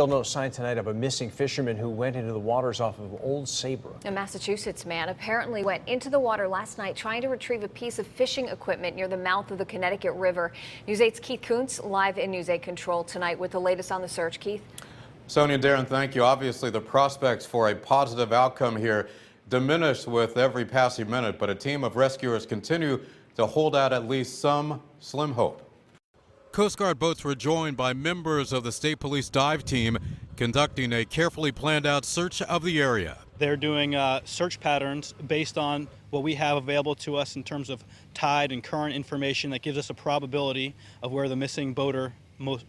Still no sign tonight of a missing fisherman who went into the waters off of Old Saybrook. A Massachusetts man apparently went into the water last night trying to retrieve a piece of fishing equipment near the mouth of the Connecticut River. News 8's Keith Kuntz live in News 8 Control tonight with the latest on the search. Keith? Sonia and Darren, thank you. Obviously, the prospects for a positive outcome here diminish with every passing minute, but a team of rescuers continue to hold out at least some slim hope. Coast Guard boats were joined by members of the State Police dive team conducting a carefully planned out search of the area. They're doing search patterns based on what we have available to us in terms of tide and current information that gives us a probability of where the missing boater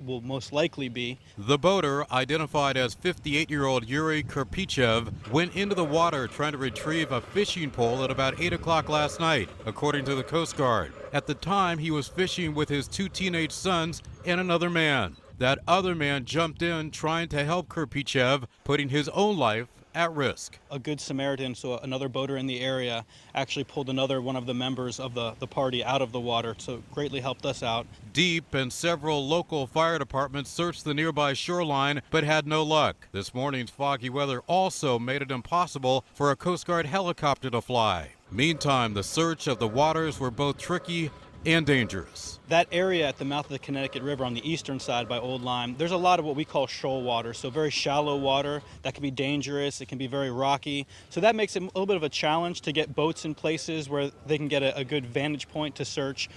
will most likely be. The boater, identified as 58-year-old Yuri Kirpichev, went into the water trying to retrieve a fishing pole at about 8 o'clock last night, according to the Coast Guard. At the time, he was fishing with his 2 teenage sons and another man. That other man jumped in trying to help Kirpichev, putting his own life at risk. A good Samaritan, so another boater in the area, actually pulled another one of the members of the party out of the water, so it greatly helped us out. Deep and several local fire departments searched the nearby shoreline but had no luck. This morning's foggy weather also made it impossible for a Coast Guard helicopter to fly. Meantime, the search of the waters were both tricky and dangerous. That area at the mouth of the Connecticut River on the eastern side by Old Lyme, there's a lot of what we call shoal water, so very shallow water that can be dangerous, it can be very rocky. So that makes it a little bit of a challenge to get boats in places where they can get a good vantage point to search.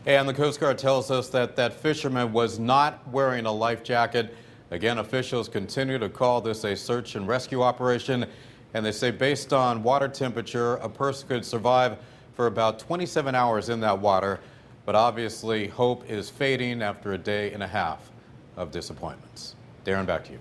And the Coast Guard tells us that that fisherman was not wearing a life jacket. Again, officials continue to call this a search and rescue operation, and they say based on water temperature, a person could survive for about 27 hours in that water, but obviously hope is fading after a day and a half of disappointments. Darren, back to you.